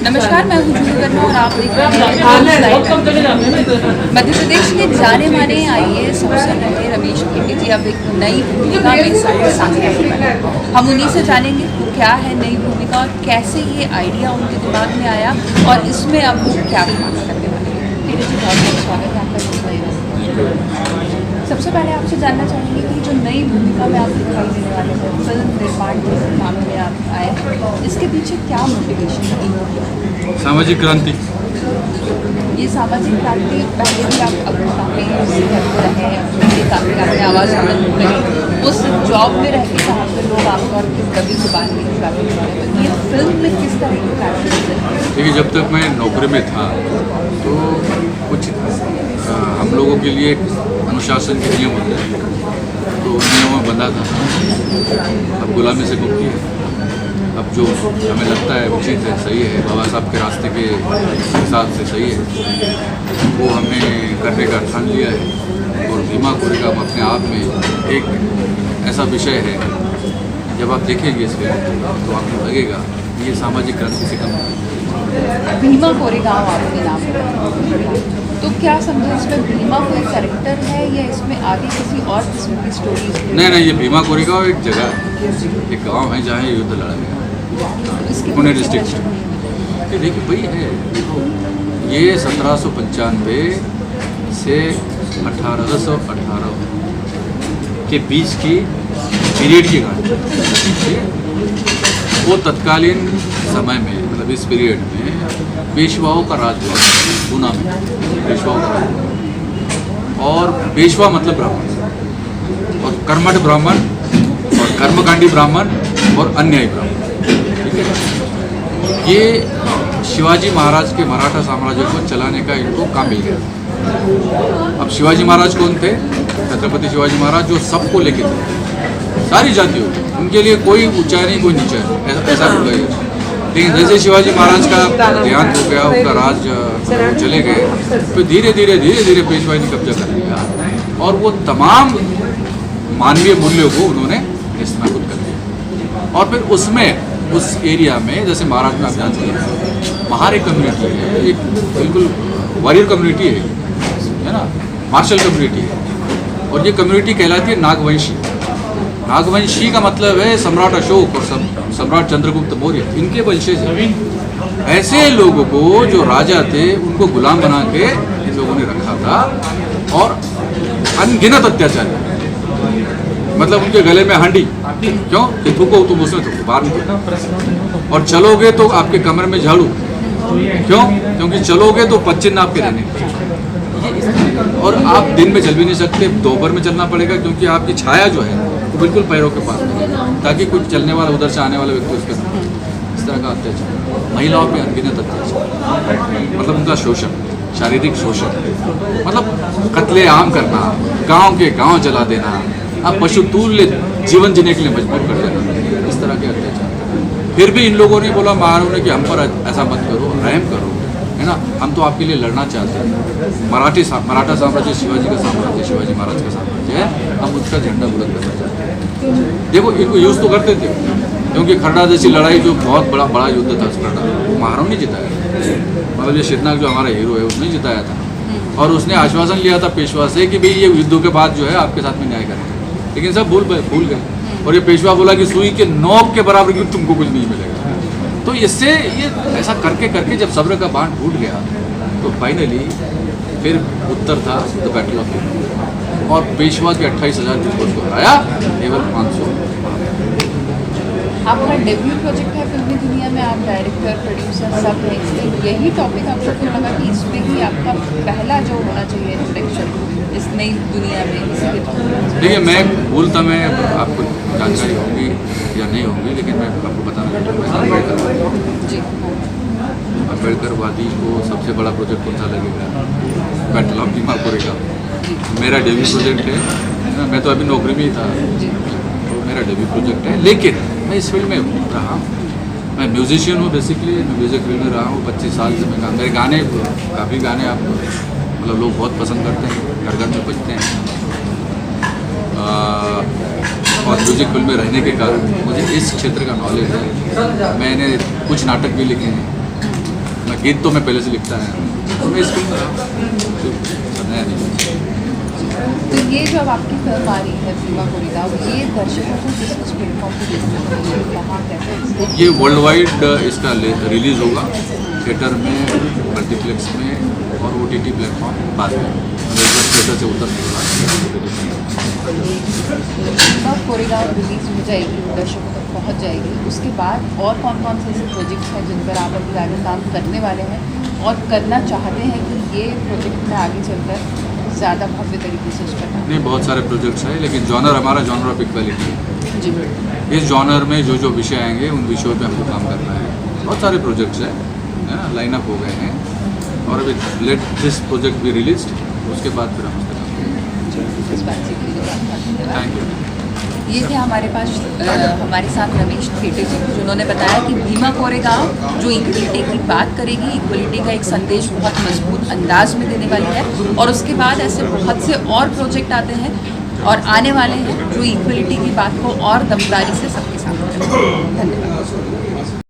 नमस्कार, मैं हूं जूही वर्मा और आप देख रहे हैं मध्य प्रदेश के जाने माने IAS अफसर रहे रमेश केके जी अब एक नई भूमिका में साझा हो रहे हैं। हम उन्हीं से जानेंगे वो क्या है नई भूमिका और कैसे ये आइडिया उनके दिमाग में आया और इसमें अब वो क्या काम करने वाले हैं। केके जी, बहुत बहुत स्वागत है आपका। सबसे पहले आपसे जानना चाहेंगे कि जो नई भूमिका में आप दिखाई देने वाले हैं, फिल्म निर्माण के मामले में आप आए, इसके पीछे क्या मोटिवेशन है? सामाजिक क्रांति। ये सामाजिक क्रांति पहले भी आप अपने काफ़ी करते रहे हैं, काफ़ी आपने आवाज़ बुलंद रही, उस जॉब में रह के जहाँ पर लोग आमतौर पर कभी जुबान नहीं चलाते थे, तो ये फिल्म में किस तरह की प्रैक्टिस है? देखिए, जब तक मैं नौकरी में था तो कुछ हम लोगों के लिए अनुशासन के नियम होते हैं, तो उन नियमों में बंधा था। अब गुलामी से मुक्ति है। अब जो हमें लगता है उचित है, सही है, बाबा साहब के रास्ते के हिसाब से सही है, वो हमने करने का ठान लिया है। और भीमा कोरेगांव अपने आप में एक ऐसा विषय है, जब आप देखेंगे इस फिल्म तो आपको लगेगा ये सामाजिक क्रांति से कम है। भीमा कोरेगांव आपके नाम तो क्या समझे इसमें भीमा कोई कैरेक्टर है या इसमें आगे किसी और किस्म की स्टोरी? नहीं, ये भीमा कोरेगांव एक जगह है, एक गांव है जहाँ युद्ध लड़ा गया, पुणे डिस्ट्रिक्ट। ये देखिए वही है, देखो ये 1795 से 1818 के बीच की पीरियड की कहानी। वो तत्कालीन समय में, मतलब इस पीरियड में पेशवाओं का राज हुआ पूना में, पेशवाओं का राज। और पेशवा मतलब ब्राह्मण, और कर्मठ ब्राह्मण, और कर्मकांडी ब्राह्मण, और अन्यायी ब्राह्मण। ठीक है, ये शिवाजी महाराज के मराठा साम्राज्य को चलाने का इनको काम मिल गया। अब शिवाजी महाराज कौन थे? छत्रपति शिवाजी महाराज, जो सबको लेके थे, सारी जातियों, उनके लिए कोई ऊंचा नहीं कोई नीचा नहीं, ऐसा हो गया। लेकिन जैसे शिवाजी महाराज का देहांत हो गया, उनका राज चले गए, तो धीरे धीरे पेशवाई ने कब्जा कर लिया और वो तमाम मानवीय मूल्यों को उन्होंने नेस्तनाबूद कर दिया। और फिर उसमें उस एरिया में, जैसे महाराष्ट्र में आप जानते हैं, महार एक कम्युनिटी है, एक बिल्कुल वॉरियर कम्युनिटी है ना, मार्शल कम्युनिटी है, और ये कम्युनिटी कहलाती है नागवंशी। नागवंशी का मतलब है सम्राट अशोक और सम्राट चंद्रगुप्त मौर्य, इनके वंशज। ऐसे लोगों को जो राजा थे उनको गुलाम बना के इन लोगों ने रखा था और अनगिनत अत्याचार, मतलब उनके गले में हांडी, क्यों कि थूको तुम उसमें थूको, बाहर निकलो, और चलोगे तो आपके कमरे में झाड़ू, क्यों क्योंकि चलोगे तो 25 नाप के रहने, और आप दिन में चल भी नहीं सकते, दोपहर में चलना पड़ेगा, क्योंकि आपकी छाया जो है वो बिल्कुल पैरों के पास, ताकि कुछ चलने वाला उधर से आने वाले व्यक्ति उसके साथ। इस तरह का अत्याचार, महिलाओं पे अनगिनत अत्याचार, मतलब उनका शोषण, शारीरिक शोषण, मतलब कत्ले आम करना, गांव के गांव जला देना, आप पशु तुल्य जीवन जीने के लिए मजबूर कर देना, इस तरह के अत्याचार। फिर भी इन लोगों ने बोला, महाराज ने कि हम पर ऐसा मत करो, रहम करो, है ना, हम तो आपके लिए लड़ना चाहते हैं। मराठा साम्राज्य शिवाजी का साम्राज्य, शिवाजी महाराज का साम्राज्य है, हम उसका झंडा बुलंद करना चाहते हैं। देखो इनको यूज़ तो करते थे, क्योंकि खरड़ा जैसी लड़ाई जो बहुत बड़ा युद्ध था, खरड़ा वो महाराव ने जिताया, मतलब ये शेतनाग जो हमारा हीरो है उसने जिताया था, और उसने आश्वासन लिया था पेशवा से कि भाई ये युद्धों के बाद जो है आपके साथ में न्याय करेंगे, लेकिन सब भूल गए। और ये पेशवा बोला कि सुई के नोक के बराबर की तुमको कुछ नहीं मिलेगा। तो इससे ये ऐसा करके जब सब्र का बांध टूट गया तो फाइनली फिर उत्तर था द बैटल ऑफ इंडिया, और पेशवा के 28,000 फौज को हराया केवल 500। आपका डेब्यू प्रोजेक्ट है फिल्मी दुनिया में, आप डायरेक्टर प्रोड्यूसर सब हैं, इसलिए यही टॉपिक आपको क्यों लगा कि इसमें ही आपका पहला जो होना चाहिए इंट्रोडक्शन इस नई दुनिया में? देखिए, मैं भूलता मैं आपको जानकारी होगी या नहीं होगी, लेकिन मैं आपको बताना चाहूँगा, अम्बेडकरवादी को सबसे बड़ा प्रोजेक्ट कौन सा लगेगा? बैटल ऑफ भीमा कोरेगांव मेरा डेब्यू प्रोजेक्ट है। मैं तो अभी नौकरी में ही था, तो मेरा डेब्यू प्रोजेक्ट है, लेकिन मैं इस फील्ड में रहा हूँ। मैं म्यूजिशियन हूँ, बेसिकली मैं म्यूज़िक फील्ड में रहा हूँ 25 साल से। मैं मेरे गाने, काफ़ी गाने आप मतलब लोग बहुत पसंद करते हैं, घर घर में बजते हैं, और म्यूजिक फील्ड में रहने के कारण मुझे इस क्षेत्र का नॉलेज है। मैंने कुछ नाटक भी लिखे हैं, गीत तो मैं पहले से लिखता है, तो मैं इसको नया नहीं। तो ये जो अब आपकी फिल्म आ रही है भीमा कोरेगांव, ये दर्शकों को किस किस प्लेटफॉर्म पर देखना चाहिए, कहाँ कैसे? ये वर्ल्ड वाइड इसका रिलीज़ होगा, थिएटर में, मल्टीप्लेक्स में और OTT प्लेटफॉर्म बाद में, थिएटर से उतर भीमा कोरेगांव रिलीज हो जाएगी, दर्शकों तक पहुँच जाएगी, उसके बाद और कौन कौन से ऐसे प्रोजेक्ट्स हैं जिन पर आप अभी आगे काम करने वाले हैं और करना चाहते हैं कि ये प्रोजेक्ट में आगे चलकर ज़्यादा भव्य तरीके से उसका काम? नहीं, बहुत सारे प्रोजेक्ट्स हैं, लेकिन जॉनर हमारा जॉनर ऑफ इक्वालिटी है। जी, इस जॉनर में जो जो विषय आएंगे उन विषयों पे हमको काम करना है। बहुत सारे प्रोजेक्ट्स हैं, लाइनअप हो गए हैं, और अभी लेट दिस प्रोजेक्ट भी रिलीज, उसके बाद फिर हम उस पर काम इस बात से करेंगे। Thank you. ये थे हमारे पास हमारे साथ रमेश ठेटे जी, जिन्होंने बताया कि भीमा कोरेगांव जो इक्वलिटी की बात करेगी, इक्वलिटी का एक संदेश बहुत मजबूत अंदाज में देने वाली है, और उसके बाद ऐसे बहुत से और प्रोजेक्ट आते हैं और आने वाले हैं जो इक्वलिटी की बात को और दमदारी से सबके सामने रखेंगे। धन्यवाद।